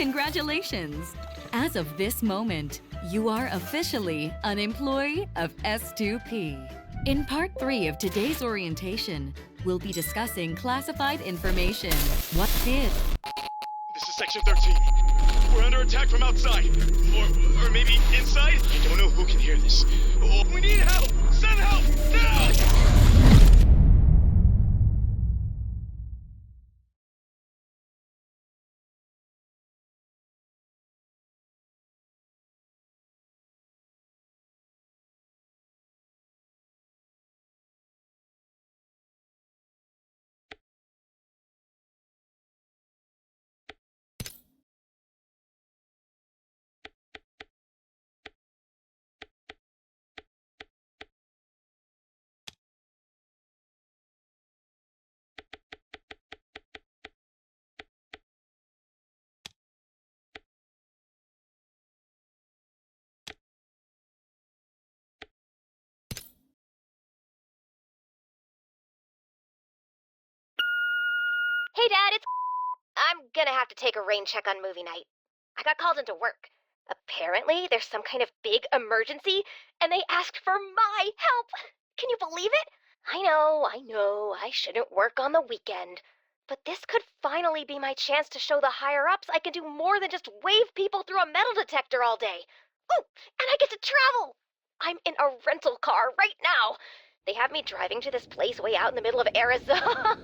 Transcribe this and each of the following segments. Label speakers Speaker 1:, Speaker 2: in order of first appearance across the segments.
Speaker 1: Congratulations! As of this moment, you are officially an employee of S2P. In Part 3 of today's orientation, we'll be discussing classified information. What did?
Speaker 2: This is Section 13. We're under attack from outside. Or maybe inside? I don't know who can hear this. Oh, we need help! Send help! Now!
Speaker 3: Hey, Dad, I'm gonna have to take a rain check on movie night. I got called into work. Apparently, there's some kind of big emergency, and they asked for my help! Can you believe it? I know, I shouldn't work on the weekend. But this could finally be my chance to show the higher-ups I can do more than just wave people through a metal detector all day. Oh, and I get to travel! I'm in a rental car right now. They have me driving to this place way out in the middle of Arizona.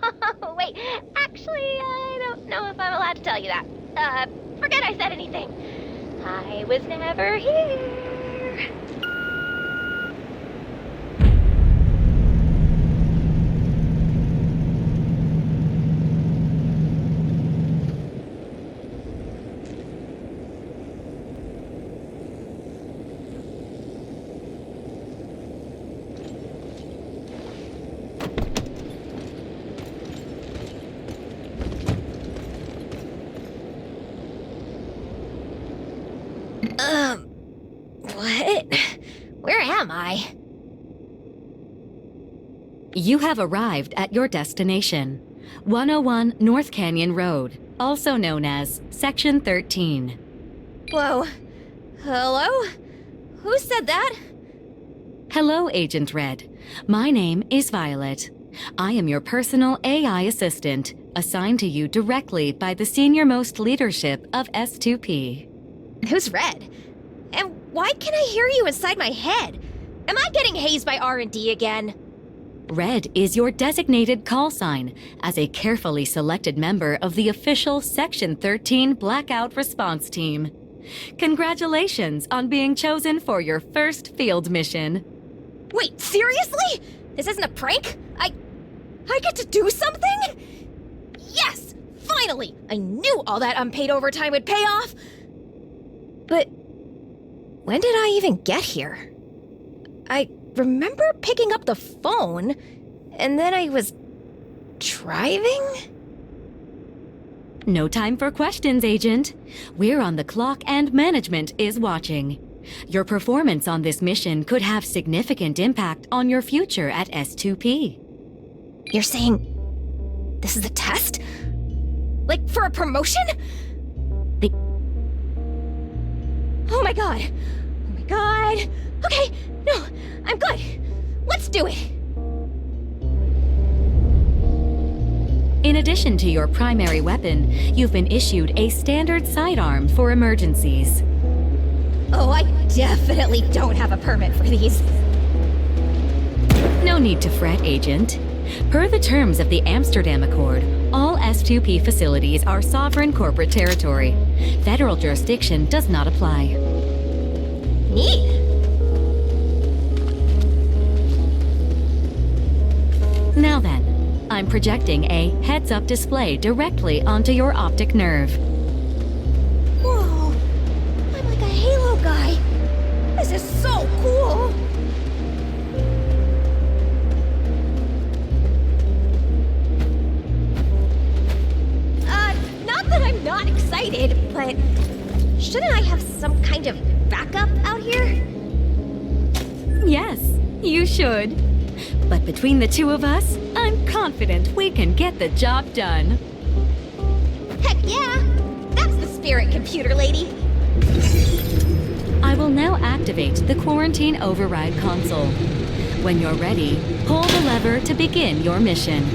Speaker 3: Wait, actually, I don't know if I'm allowed to tell you that. Forget I said anything. I was never here. What? Where am I?
Speaker 1: You have arrived at your destination, 101 North Canyon Road, also known as Section 13.
Speaker 3: Whoa. Hello? Who said that?
Speaker 1: Hello, Agent Red. My name is Violet. I am your personal AI assistant, assigned to you directly by the senior-most leadership of S2P.
Speaker 3: Who's Red? And why can I hear you inside my head? Am I getting hazed by R&D again?
Speaker 1: Red is your designated call sign as a carefully selected member of the official Section 13 Blackout Response Team. Congratulations on being chosen for your first field mission.
Speaker 3: Wait, seriously? This isn't a prank? I get to do something? Yes! Finally! I knew all that unpaid overtime would pay off! But when did I even get here? I remember picking up the phone, and then I was driving?
Speaker 1: No time for questions, Agent. We're on the clock and management is watching. Your performance on this mission could have significant impact on your future at S2P.
Speaker 3: You're saying this is a test? Like for a promotion? Oh my god! Oh my god! Okay, no, I'm good. Let's do it.
Speaker 1: In addition to your primary weapon, you've been issued a standard sidearm for emergencies.
Speaker 3: Oh, I definitely don't have a permit for these.
Speaker 1: No need to fret, Agent. Per the terms of the Amsterdam Accord, all S2P facilities are sovereign corporate territory. Federal jurisdiction does not apply.
Speaker 3: Neat.
Speaker 1: Now then, I'm projecting a heads-up display directly onto your optic nerve.
Speaker 3: Whoa, I'm like a Halo guy. This is so cool. Not that I'm not excited, but shouldn't I have some kind of backup out here?
Speaker 1: Yes, you should. But between the two of us, I'm confident we can get the job done.
Speaker 3: Heck yeah! That's the spirit. spirit, computer lady.
Speaker 1: I will now activate the quarantine override console. When you're ready, pull the lever to begin your mission.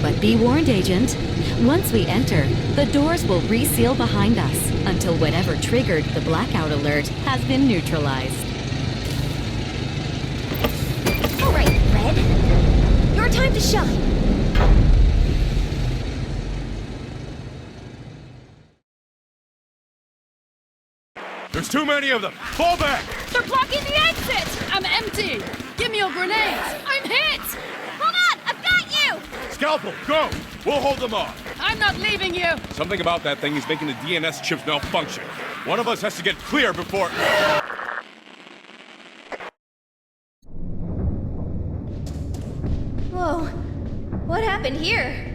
Speaker 1: But be warned, Agent. Once we enter, the doors will reseal behind us until whatever triggered the blackout alert has been neutralized.
Speaker 3: All right, Red. Your time to shine.
Speaker 2: There's too many of them! Fall back!
Speaker 4: They're blocking the exit! I'm empty! Give me your grenades! I'm hit!
Speaker 3: Hold on, I've got you!
Speaker 2: Scalpel, go! We'll hold them off.
Speaker 4: I'm not leaving you!
Speaker 2: Something about that thing is making the DNS chips malfunction. One of us has to get clear before...
Speaker 3: Whoa, what happened here?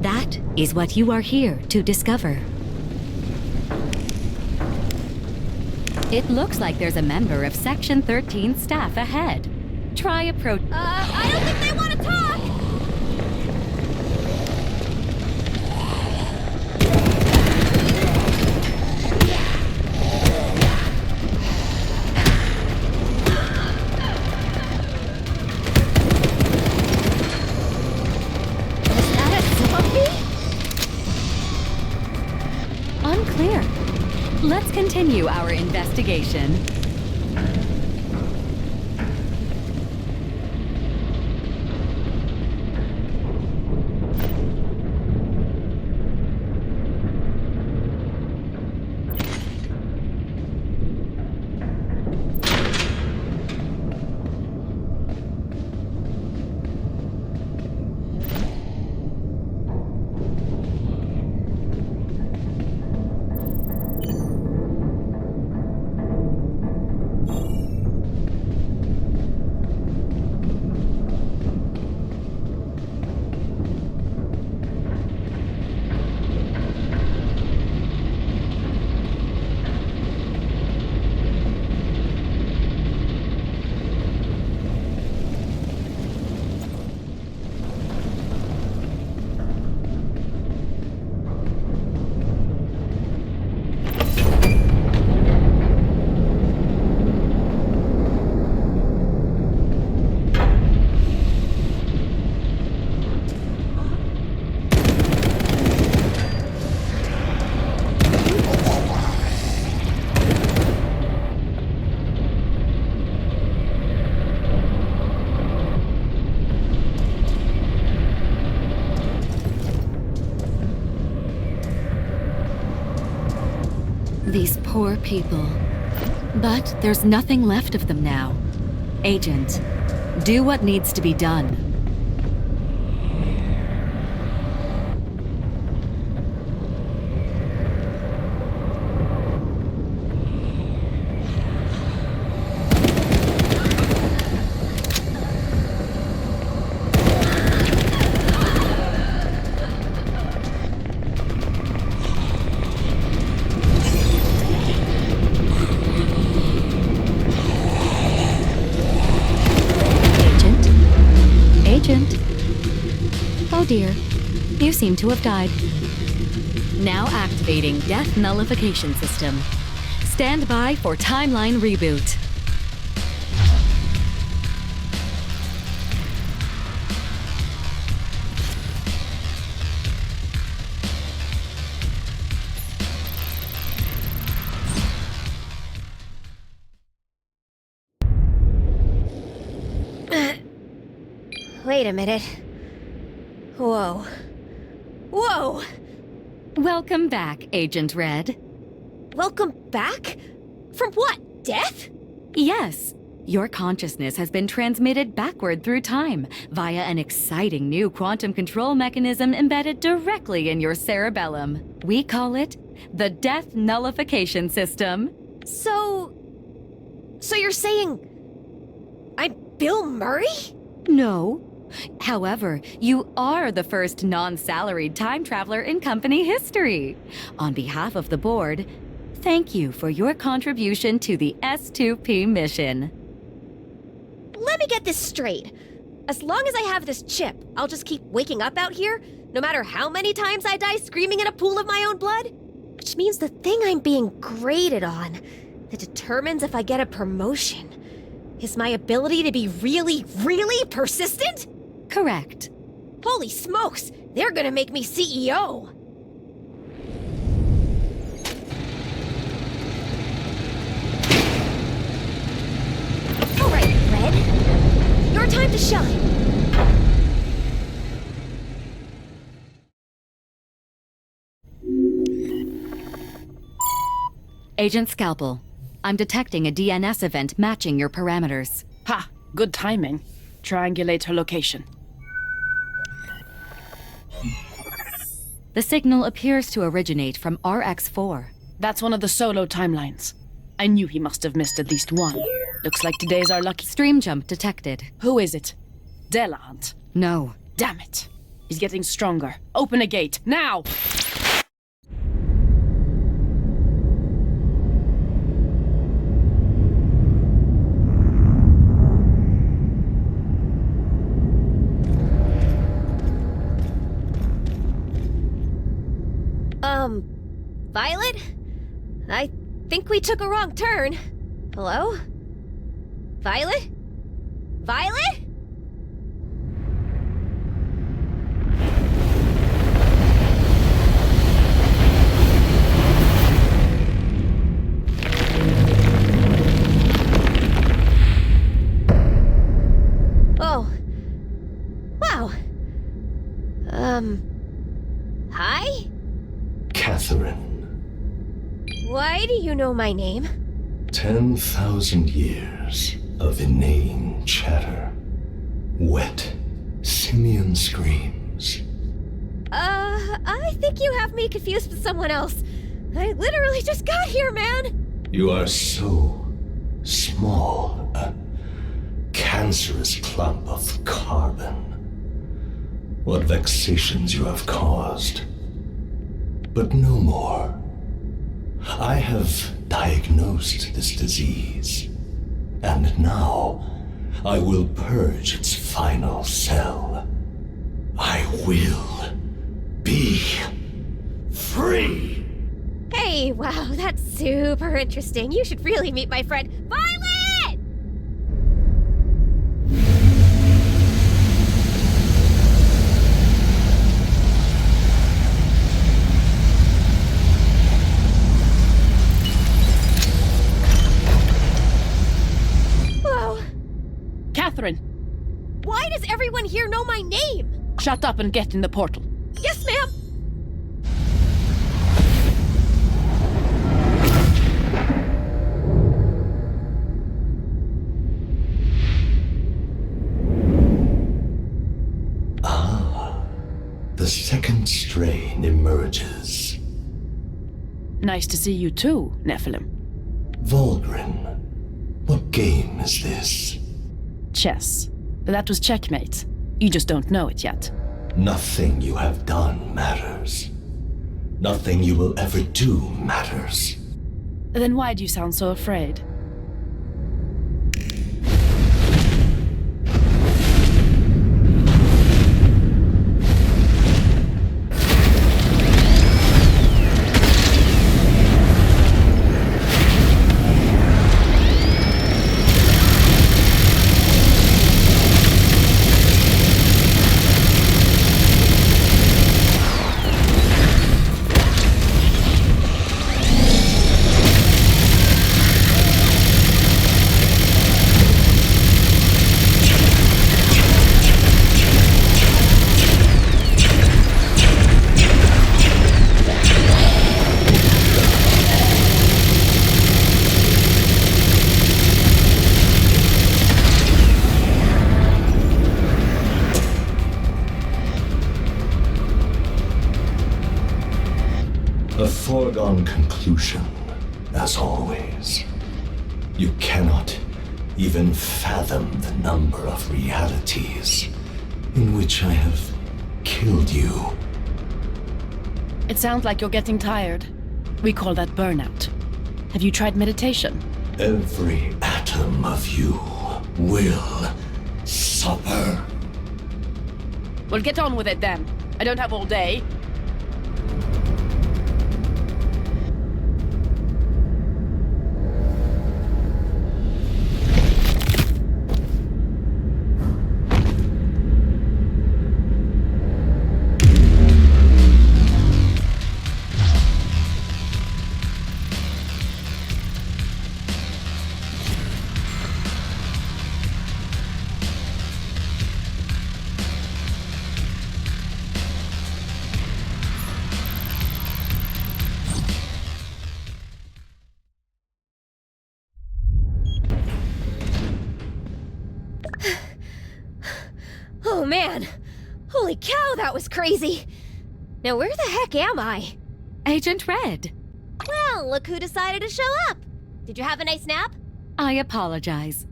Speaker 1: That is what you are here to discover. It looks like there's a member of Section 13 staff ahead. Try approach...
Speaker 3: I don't think they want to talk! Is that a zombie?
Speaker 1: Unclear. Let's continue our investigation. These poor people. But there's nothing left of them now. Agent, do what needs to be done. Agent? Oh dear, you seem to have died. Now activating Death Nullification System. Stand by for timeline reboot.
Speaker 3: Wait a minute. Whoa. Whoa!
Speaker 1: Welcome back, Agent Red.
Speaker 3: Welcome back? From what? Death?
Speaker 1: Yes. Your consciousness has been transmitted backward through time via an exciting new quantum control mechanism embedded directly in your cerebellum. We call it the Death Nullification System.
Speaker 3: So you're saying I'm Bill Murray?
Speaker 1: No. However, you are the first non-salaried time traveler in company history. On behalf of the board, thank you for your contribution to the S2P mission.
Speaker 3: Let me get this straight. As long as I have this chip, I'll just keep waking up out here, no matter how many times I die screaming in a pool of my own blood. Which means the thing I'm being graded on, that determines if I get a promotion, is my ability to be really, really persistent?
Speaker 1: Correct.
Speaker 3: Holy smokes! They're gonna make me CEO! Alright, Red. Your time to shine.
Speaker 1: Agent Scalpel, I'm detecting a DNS event matching your parameters.
Speaker 4: Ha! Good timing. Triangulate her location.
Speaker 1: The signal appears to originate from RX-4.
Speaker 4: That's one of the solo timelines. I knew he must have missed at least one. Looks like today's our lucky...
Speaker 1: Stream jump detected.
Speaker 4: Who is it? Delahunt.
Speaker 1: No.
Speaker 4: Damn it. He's getting stronger. Open a gate, now!
Speaker 3: Violet? I think we took a wrong turn. Hello? Violet? Violet? Oh. Wow. Hi?
Speaker 5: Catherine.
Speaker 3: Why do you know my name?
Speaker 5: 10,000 years of inane chatter. Wet, simian screams.
Speaker 3: I think you have me confused with someone else. I literally just got here, man!
Speaker 5: You are so small. A cancerous clump of carbon. What vexations you have caused. But no more. I have diagnosed this disease, and now I will purge its final cell. I will be free!
Speaker 3: Hey, wow, that's super interesting. You should really meet my friend, Violet! Whoa.
Speaker 4: Catherine!
Speaker 3: Why does everyone here know my name?
Speaker 4: Shut up and get in the portal.
Speaker 3: Yes, ma'am!
Speaker 5: The second strain emerges.
Speaker 4: Nice to see you too, Nephilim.
Speaker 5: Volgren, what game is this?
Speaker 4: Chess. That was checkmate. You just don't know it yet.
Speaker 5: Nothing you have done matters. Nothing you will ever do matters.
Speaker 4: Then why do you sound so afraid?
Speaker 5: A foregone conclusion, as always. You cannot even fathom the number of realities in which I have killed you.
Speaker 4: It sounds like you're getting tired. We call that burnout. Have you tried meditation?
Speaker 5: Every atom of you will suffer.
Speaker 4: Well, get on with it then. I don't have all day.
Speaker 3: Oh man! Holy cow, that was crazy! Now where the heck am I?
Speaker 1: Agent Red,
Speaker 3: Well, look who decided to show up! Did you have a nice nap?
Speaker 1: I apologize.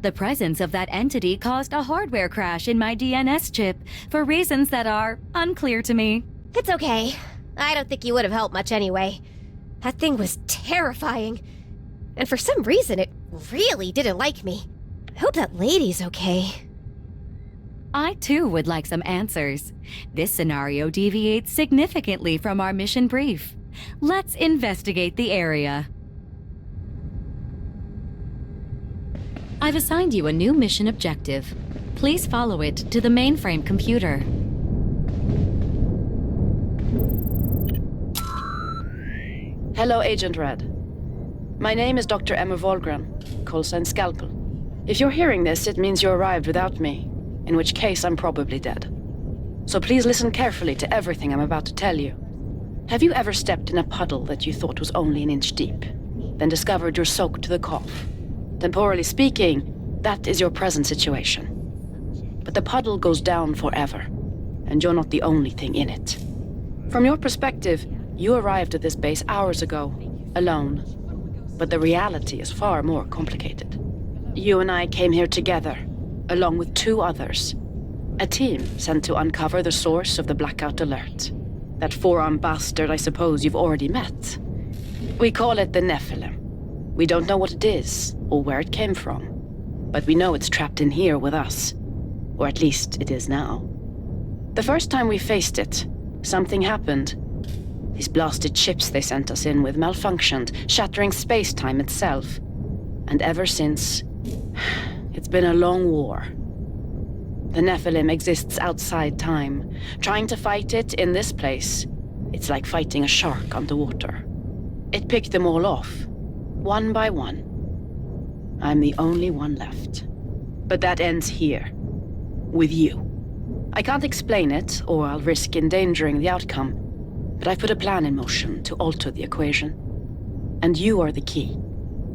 Speaker 1: The presence of that entity caused a hardware crash in my DNS chip for reasons that are unclear to me.
Speaker 3: It's okay. I don't think you would have helped much anyway. That thing was terrifying. And for some reason, it really didn't like me. I hope that lady's okay.
Speaker 1: I too would like some answers. This scenario deviates significantly from our mission brief. Let's investigate the area. I've assigned you a new mission objective. Please follow it to the mainframe computer.
Speaker 4: Hello, Agent Red. My name is Dr. Emma Volgren, call sign Scalpel. If you're hearing this, it means you arrived without me, in which case I'm probably dead. So please listen carefully to everything I'm about to tell you. Have you ever stepped in a puddle that you thought was only an inch deep, then discovered you're soaked to the cough? Temporally speaking, that is your present situation. But the puddle goes down forever, and you're not the only thing in it. From your perspective, you arrived at this base hours ago, alone. But the reality is far more complicated. You and I came here together, along with 2 others. A team sent to uncover the source of the blackout alert. That 4-armed bastard I suppose you've already met. We call it the Nephilim. We don't know what it is, or where it came from. But we know it's trapped in here with us. Or at least it is now. The first time we faced it, something happened. These blasted chips they sent us in with malfunctioned, shattering space-time itself. And ever since, it's been a long war. The Nephilim exists outside time. Trying to fight it in this place, it's like fighting a shark underwater. It picked them all off, one by one. I'm the only one left. But that ends here, with you. I can't explain it, or I'll risk endangering the outcome, but I've put a plan in motion to alter the equation. And you are the key.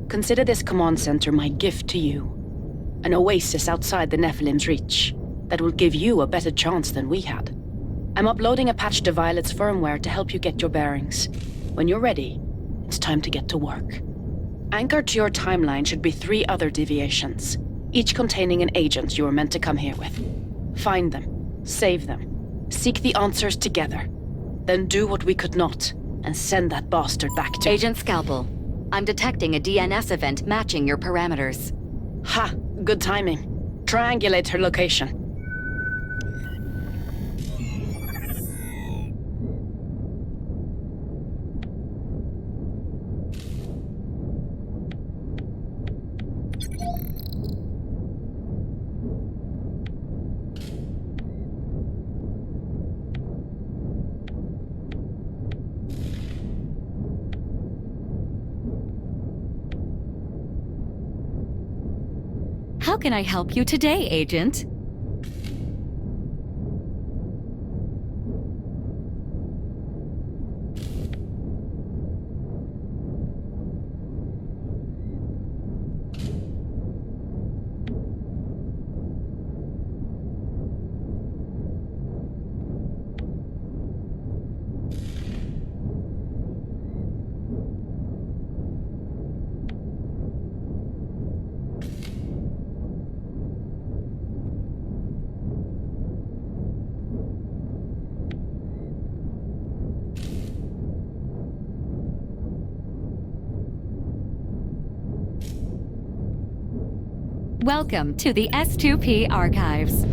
Speaker 4: Consider this command center my gift to you. An oasis outside the Nephilim's reach that will give you a better chance than we had. I'm uploading a patch to Violet's firmware to help you get your bearings. When you're ready, it's time to get to work. Anchored to your timeline should be 3 other deviations, each containing an agent you were meant to come here with. Find them, save them, seek the answers together, then do what we could not, and send that bastard back to—
Speaker 1: Agent Scalpel, I'm detecting a DNS event matching your parameters.
Speaker 4: Ha! Good timing. Triangulate her location.
Speaker 1: How can I help you today, Agent? Welcome to the S2P archives.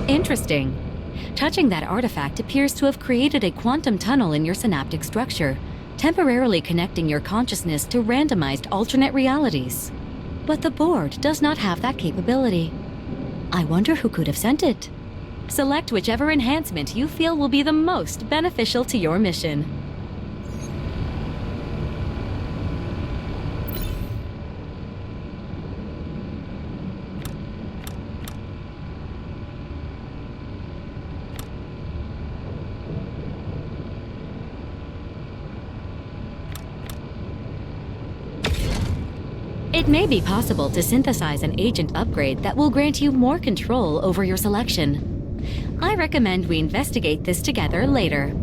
Speaker 1: Interesting. Touching that artifact appears to have created a quantum tunnel in your synaptic structure, temporarily connecting your consciousness to randomized alternate realities. But the board does not have that capability. I wonder who could have sent it. Select whichever enhancement you feel will be the most beneficial to your mission. It may be possible to synthesize an agent upgrade that will grant you more control over your selection. I recommend we investigate this together later.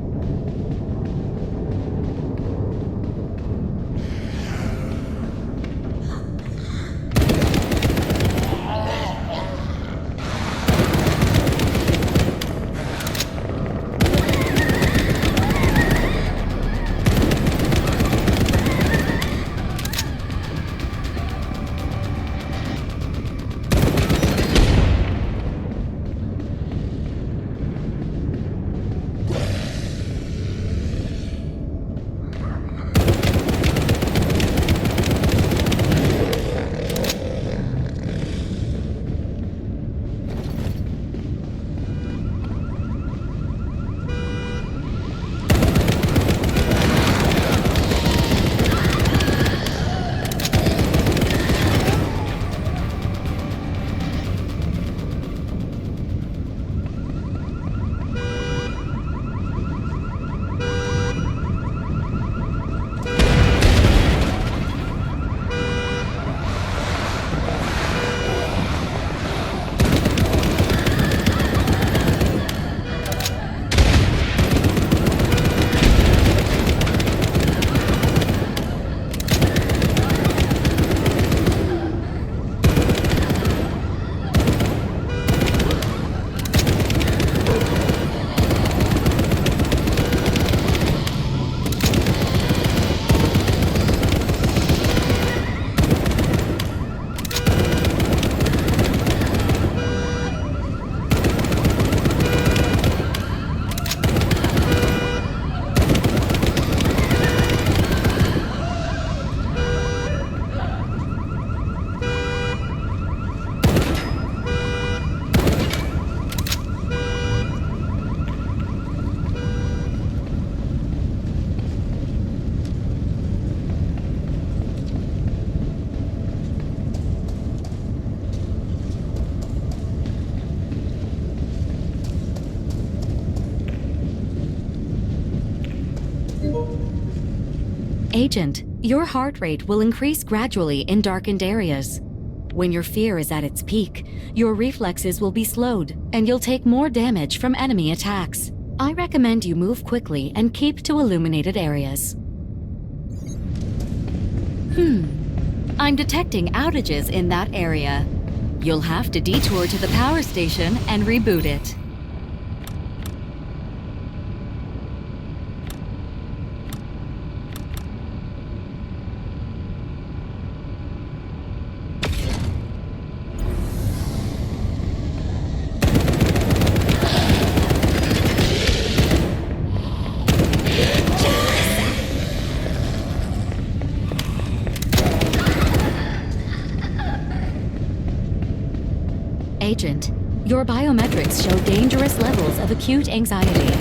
Speaker 1: Agent, your heart rate will increase gradually in darkened areas. When your fear is at its peak, your reflexes will be slowed, and you'll take more damage from enemy attacks. I recommend you move quickly and keep to illuminated areas. I'm detecting outages in that area. You'll have to detour to the power station and reboot it. Agent, your biometrics show dangerous levels of acute anxiety.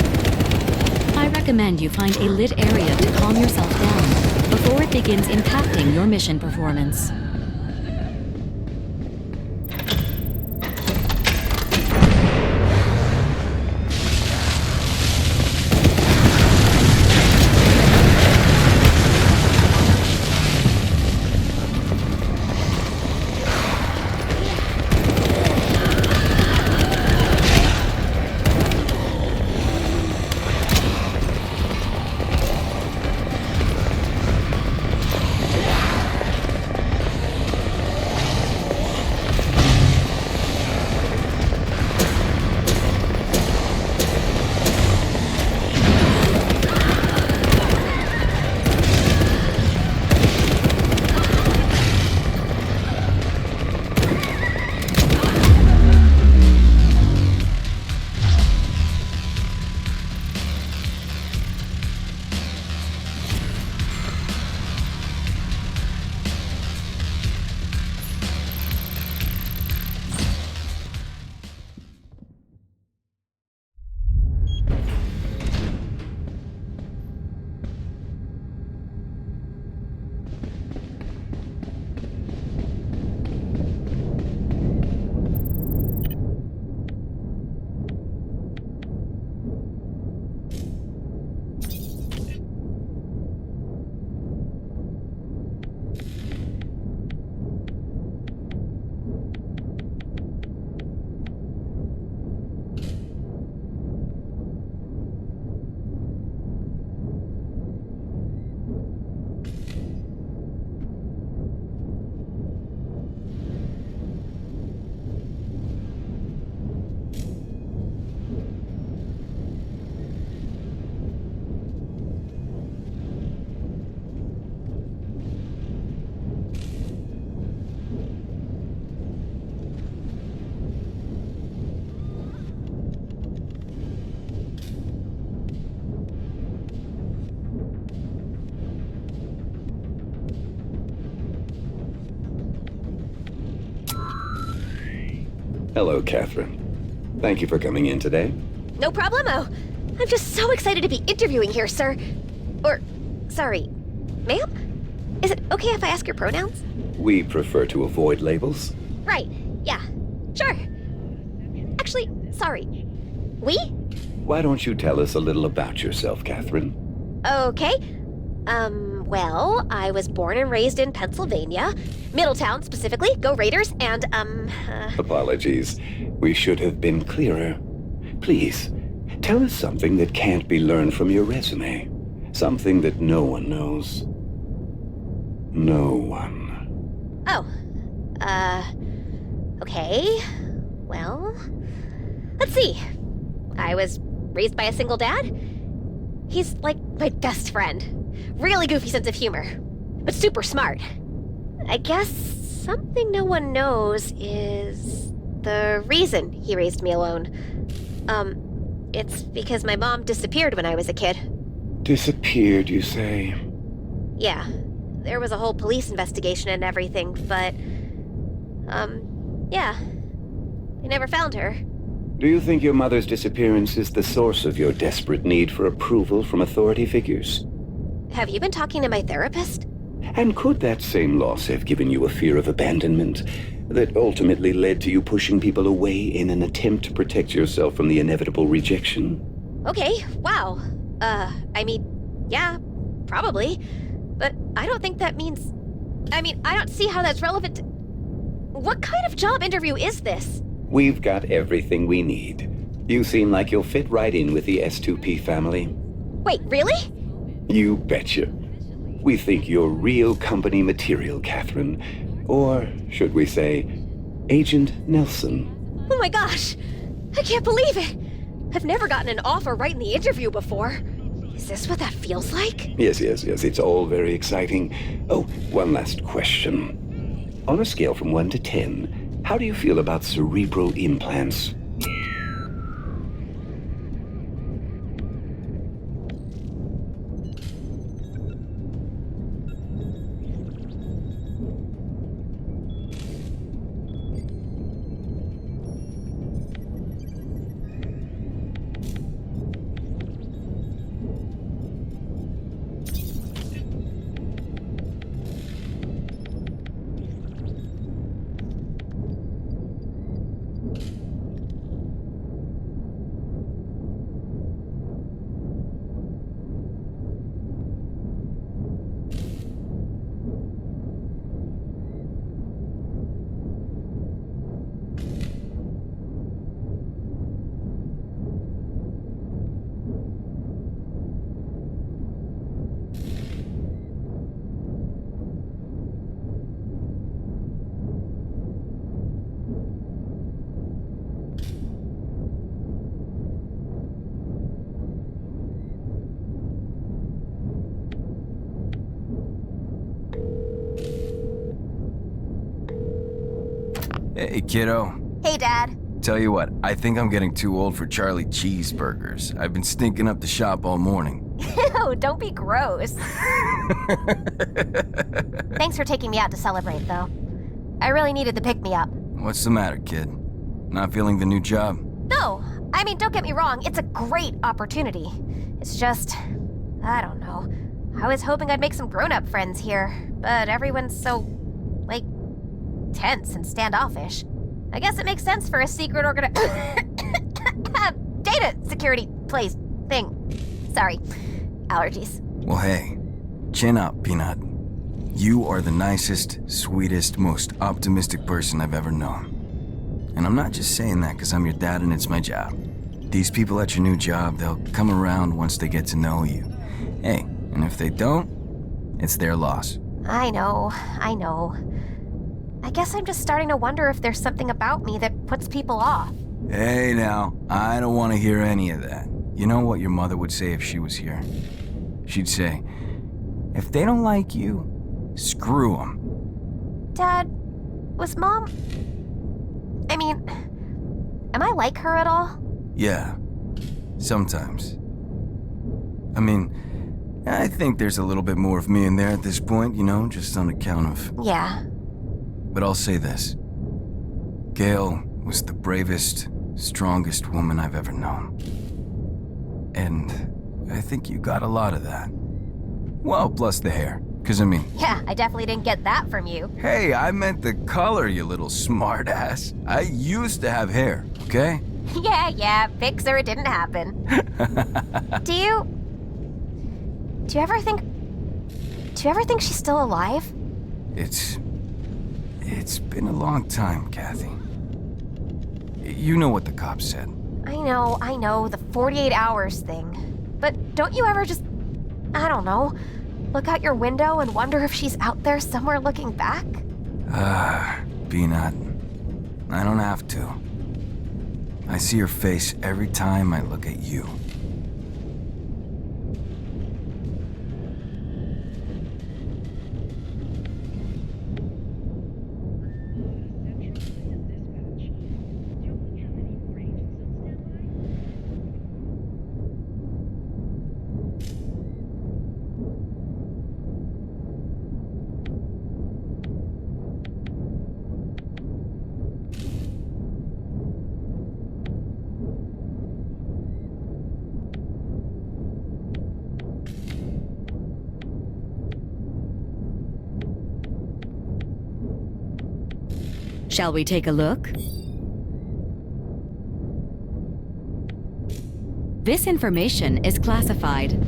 Speaker 1: I recommend you find a lit area to calm yourself down before it begins impacting your mission performance.
Speaker 6: Hello, Catherine. Thank you for coming in today.
Speaker 3: No problemo. I'm just so excited to be interviewing here, sir. Or, sorry, ma'am? Is it okay if I ask your pronouns?
Speaker 6: We prefer to avoid labels.
Speaker 3: Right, yeah, sure. Actually, sorry. We?
Speaker 6: Why don't you tell us a little about yourself, Catherine?
Speaker 3: Okay. Well, I was born and raised in Pennsylvania. Middletown, specifically. Go Raiders, and,
Speaker 6: Apologies. We should have been clearer. Please, tell us something that can't be learned from your resume. Something that no one knows. No one.
Speaker 3: Oh. Okay. Well, let's see. I was raised by a single dad. He's like my best friend. Really goofy sense of humor, but super smart. I guess something no one knows is the reason he raised me alone. It's because my mom disappeared when I was a kid.
Speaker 6: Disappeared, you say?
Speaker 3: Yeah, there was a whole police investigation and everything, but, yeah, they never found her.
Speaker 6: Do you think your mother's disappearance is the source of your desperate need for approval from authority figures?
Speaker 3: Have you been talking to my therapist?
Speaker 6: And could that same loss have given you a fear of abandonment that ultimately led to you pushing people away in an attempt to protect yourself from the inevitable rejection?
Speaker 3: Okay, wow. I mean, yeah, probably. But I don't think that means... I don't see how that's relevant to... What kind of job interview is this?
Speaker 6: We've got everything we need. You seem like you'll fit right in with the S2P family.
Speaker 3: Wait, really?
Speaker 6: You betcha. We think you're real company material, Catherine. Or, should we say, Agent Nelson.
Speaker 3: Oh my gosh! I can't believe it! I've never gotten an offer right in the interview before. Is this what that feels like?
Speaker 6: Yes, it's all very exciting. Oh, one last question. On a scale from 1 to 10, how do you feel about cerebral implants?
Speaker 7: Hey, kiddo.
Speaker 3: Hey, Dad.
Speaker 7: Tell you what, I think I'm getting too old for Charlie cheeseburgers. I've been stinking up the shop all morning.
Speaker 3: Ew, don't be gross. Thanks for taking me out to celebrate, though. I really needed the pick-me-up.
Speaker 7: What's the matter, kid? Not feeling the new job?
Speaker 3: No, don't get me wrong, it's a great opportunity. It's just, I don't know. I was hoping I'd make some grown-up friends here, but everyone's so, tense and standoffish. I guess it makes sense for a secret data security place thing. Sorry, allergies.
Speaker 7: Well, hey, chin up, Peanut. You are the nicest, sweetest, most optimistic person I've ever known. And I'm not just saying that because I'm your dad and it's my job. These people at your new job, they'll come around once they get to know you. Hey, and if they don't, it's their loss.
Speaker 3: I know. I guess I'm just starting to wonder if there's something about me that puts people off.
Speaker 7: Hey now, I don't want to hear any of that. You know what your mother would say if she was here? She'd say, if they don't like you, screw them.
Speaker 3: Dad, was Mom... am I like her at all?
Speaker 7: Yeah, sometimes. I think there's a little bit more of me in there at this point, just on account of...
Speaker 3: Yeah.
Speaker 7: But I'll say this. Gail was the bravest, strongest woman I've ever known. And I think you got a lot of that. Well, plus the hair. 'Cause I mean...
Speaker 3: Yeah, I definitely didn't get that from you.
Speaker 7: Hey, I meant the color, you little smartass. I used to have hair, okay?
Speaker 3: Yeah, fix or it didn't happen. Do you ever think she's still alive?
Speaker 7: It's been a long time, Kathy. You know what the cops said.
Speaker 3: I know, the 48 hours thing. But don't you ever just, I don't know, look out your window and wonder if she's out there somewhere looking back?
Speaker 7: Peanut. I don't have to. I see her face every time I look at you.
Speaker 1: Shall we take a look? This information is classified.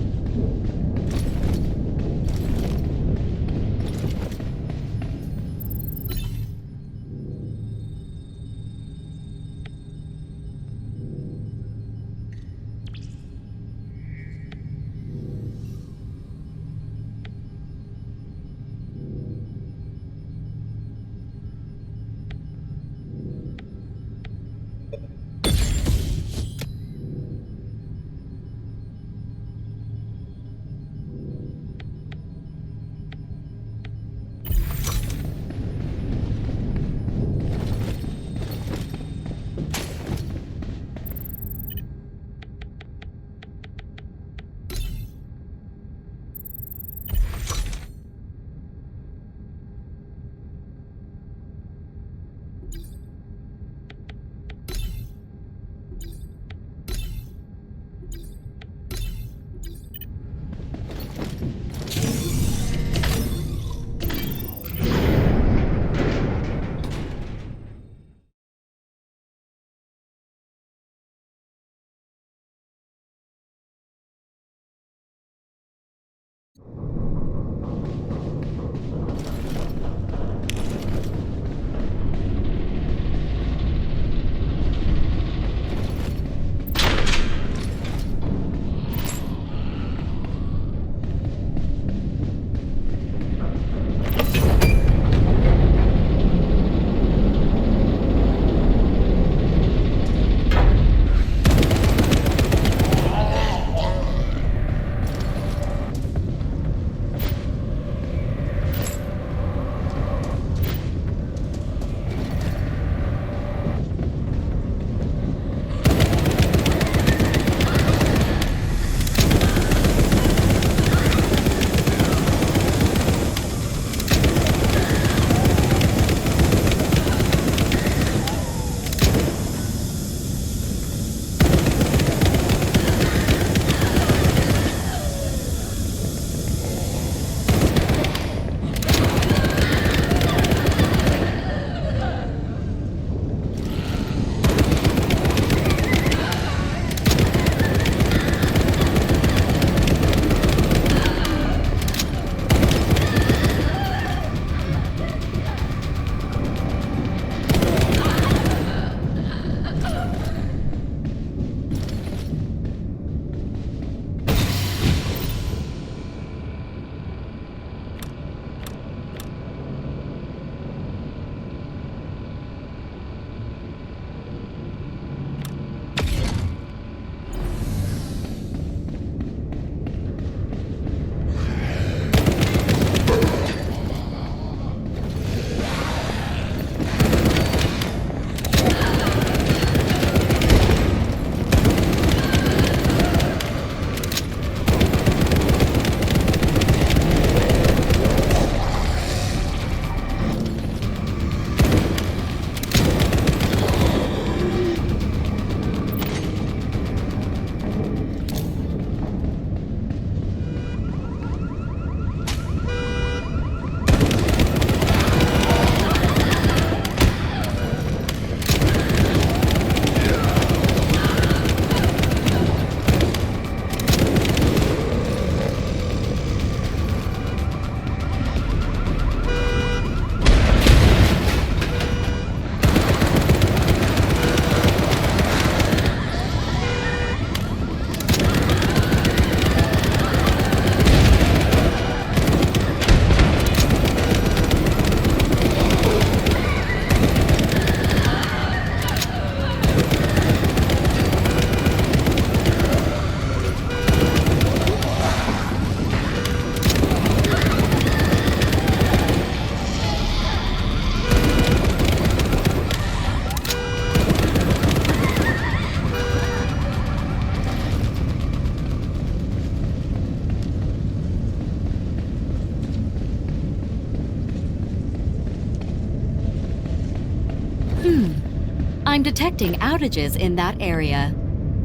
Speaker 1: time detecting outages in that area.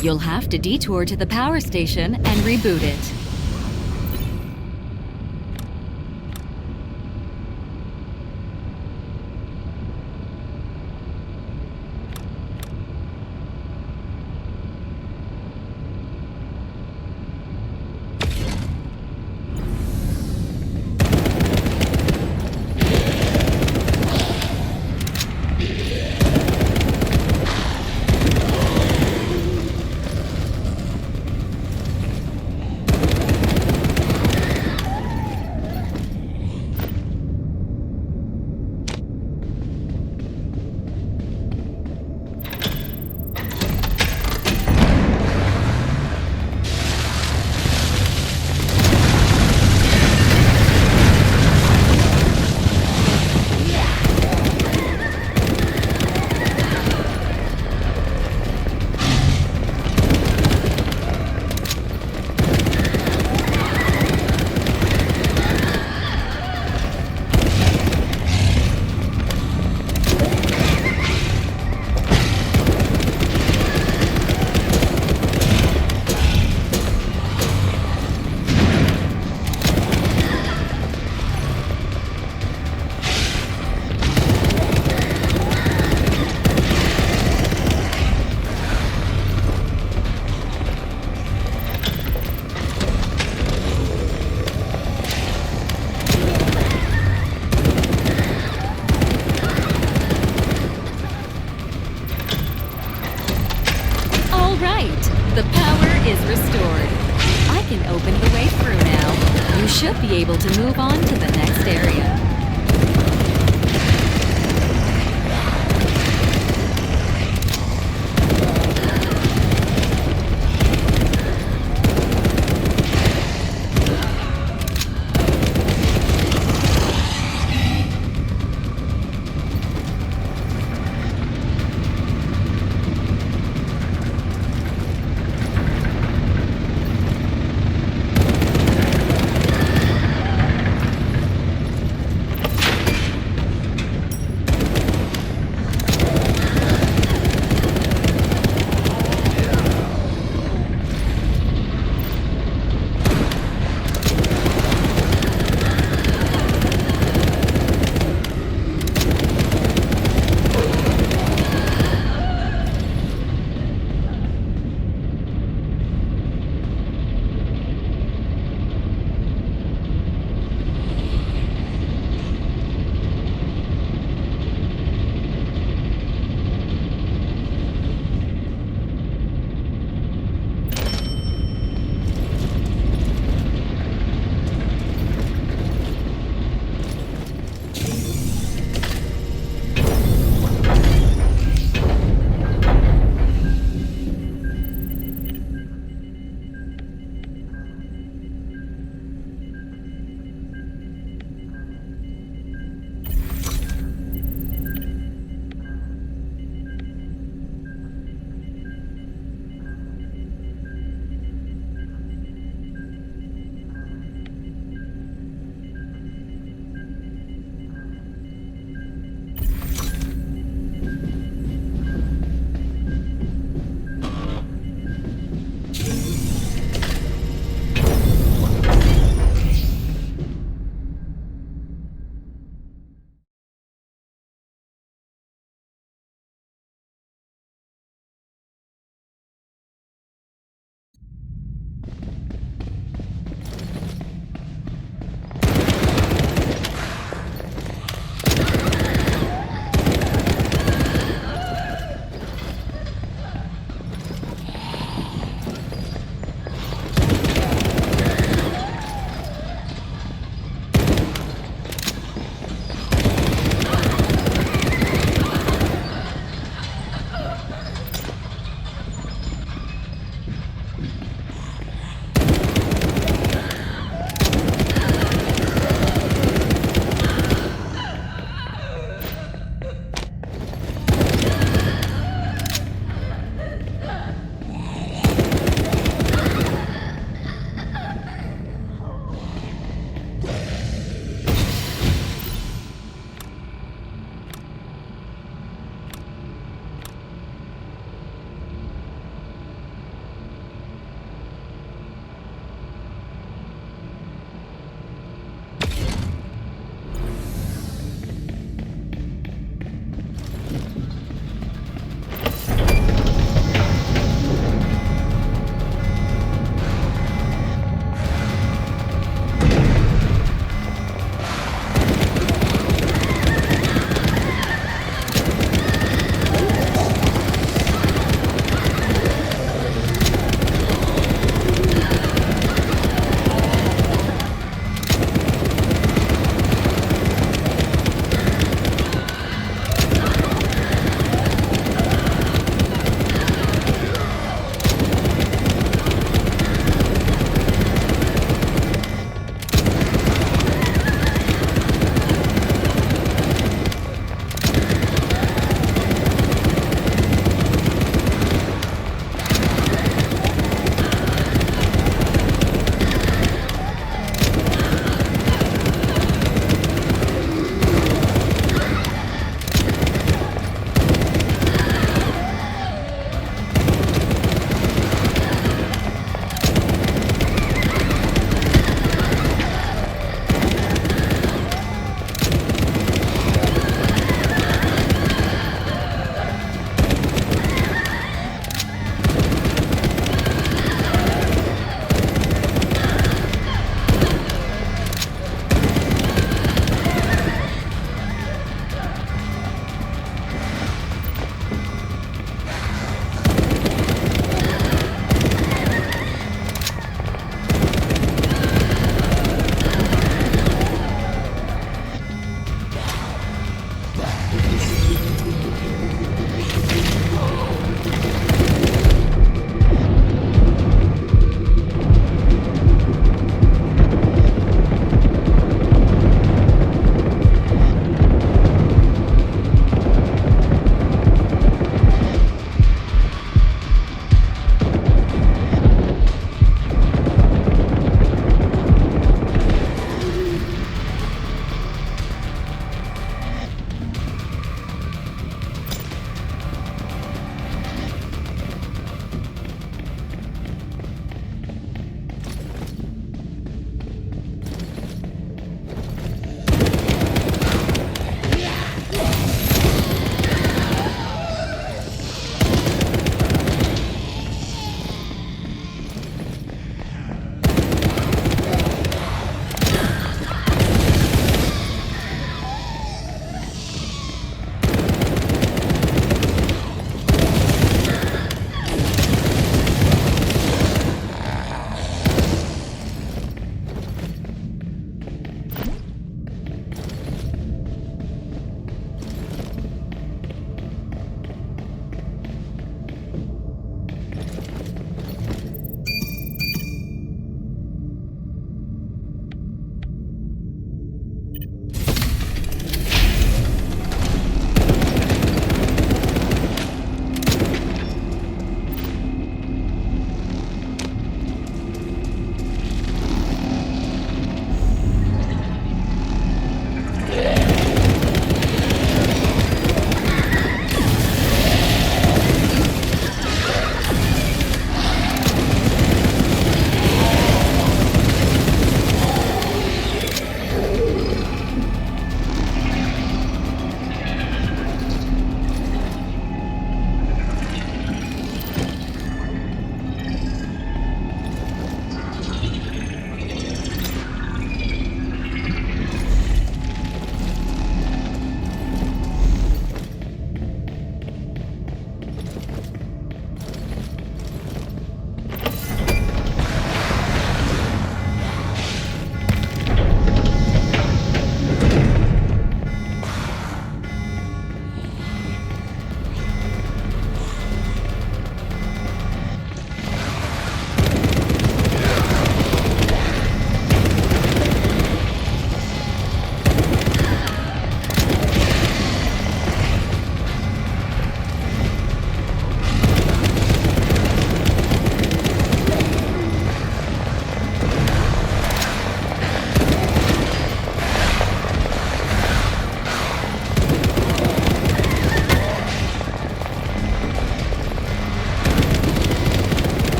Speaker 1: You'll have to detour to the power station and reboot it. The power is restored. I can open the way through now. You should be able to move on to the next area.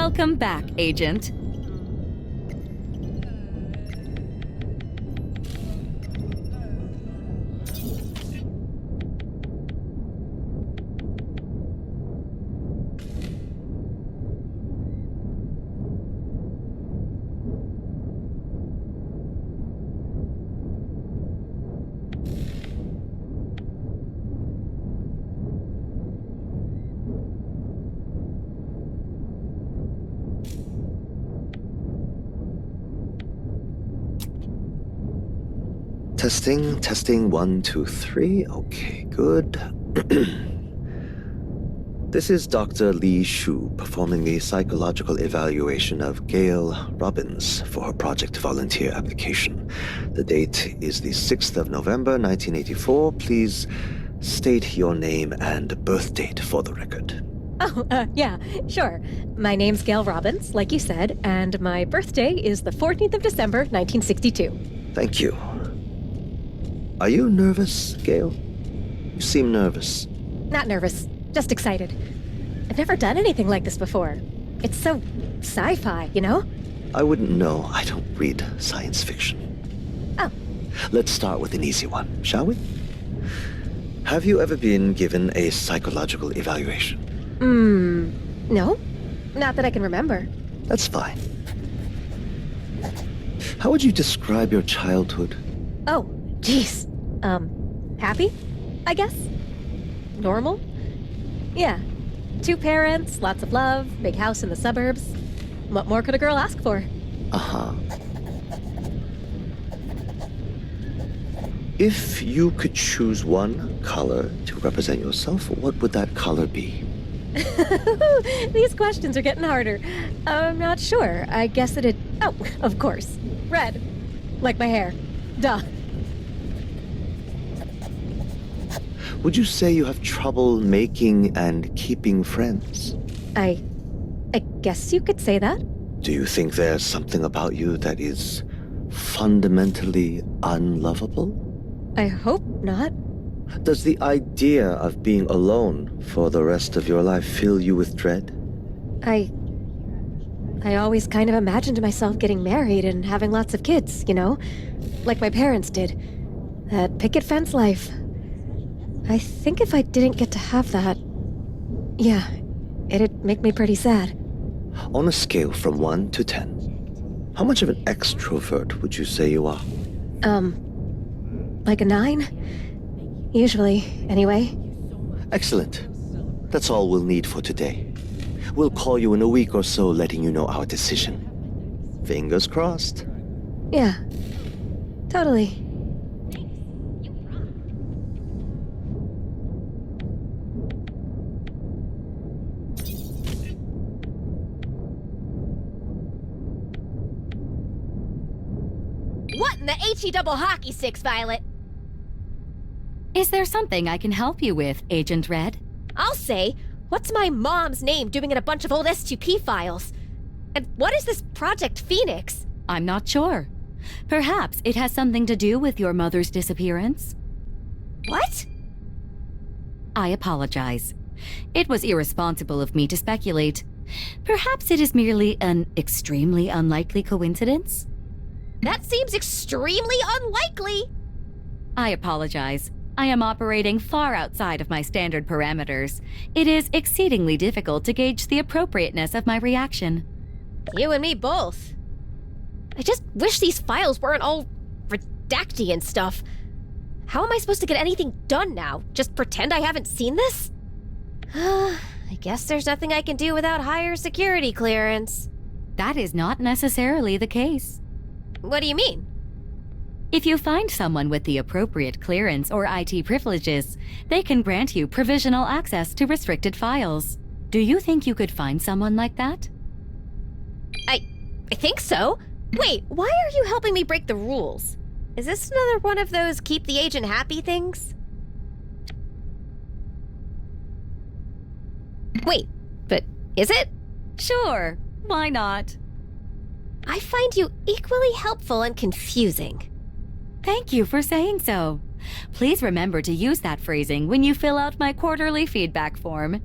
Speaker 1: Welcome back, Agent.
Speaker 8: Testing, 1, 2, 3. Okay, good. This is Dr. Lee Shu performing the psychological evaluation of Gail Robbins for her Project Volunteer application. The date is the 6th of November, 1984. Please state your name and birth date for the record.
Speaker 9: Oh, yeah, sure. My name's Gail Robbins, like you said, and my birthday is the 14th of December, 1962.
Speaker 8: Thank you. Are you nervous, Gail? You seem nervous.
Speaker 9: Not nervous, just excited. I've never done anything like this before. It's so sci-fi, you know?
Speaker 8: I wouldn't know. I don't read science fiction.
Speaker 9: Oh.
Speaker 8: Let's start with an easy one, shall we? Have you ever been given a psychological evaluation?
Speaker 9: No. Not that I can remember.
Speaker 8: That's fine. How would you describe your childhood?
Speaker 9: Oh, jeez. Happy? I guess? Normal? Yeah. 2 parents, lots of love, big house in the suburbs. What more could a girl ask for?
Speaker 8: Uh-huh. If you could choose one color to represent yourself, what would that color be?
Speaker 9: These questions are getting harder. I'm not sure. I guess it'd... Oh, of course. Red. Like my hair. Duh.
Speaker 8: Would you say you have trouble making and keeping friends?
Speaker 9: I guess you could say that.
Speaker 8: Do you think there's something about you that is fundamentally unlovable?
Speaker 9: I hope not.
Speaker 8: Does the idea of being alone for the rest of your life fill you with dread?
Speaker 9: I always kind of imagined myself getting married and having lots of kids, you know? Like my parents did. That picket fence life. I think if I didn't get to have that... Yeah, it'd make me pretty sad.
Speaker 8: On a scale from 1 to 10, how much of an extrovert would you say you are?
Speaker 9: Like a 9? Usually, anyway.
Speaker 8: Excellent. That's all we'll need for today. We'll call you in a week or so, letting you know our decision. Fingers crossed.
Speaker 9: Yeah. Totally.
Speaker 3: What in the HE double hockey sticks, Violet?
Speaker 1: Is there something I can help you with, Agent Red?
Speaker 3: I'll say, what's my mom's name doing in a bunch of old S2P files? And what is this Project Phoenix?
Speaker 1: I'm not sure. Perhaps it has something to do with your mother's disappearance?
Speaker 3: What?
Speaker 1: I apologize. It was irresponsible of me to speculate. Perhaps it is merely an extremely unlikely coincidence?
Speaker 3: That seems extremely unlikely!
Speaker 1: I apologize. I am operating far outside of my standard parameters. It is exceedingly difficult to gauge the appropriateness of my reaction.
Speaker 3: You and me both. I just wish these files weren't all redacty and stuff. How am I supposed to get anything done now? Just pretend I haven't seen this? I guess there's nothing I can do without higher security clearance.
Speaker 1: That is not necessarily the case.
Speaker 3: What do you mean?
Speaker 1: If you find someone with the appropriate clearance or IT privileges, they can grant you provisional access to restricted files. Do you think you could find someone like that?
Speaker 3: I think so. Wait, why are you helping me break the rules? Is this another one of those keep the agent happy things? Wait, but is it?
Speaker 1: Sure, why not?
Speaker 3: I find you equally helpful and confusing.
Speaker 1: Thank you for saying so. Please remember to use that phrasing when you fill out my quarterly feedback form.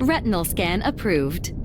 Speaker 1: Retinal scan approved.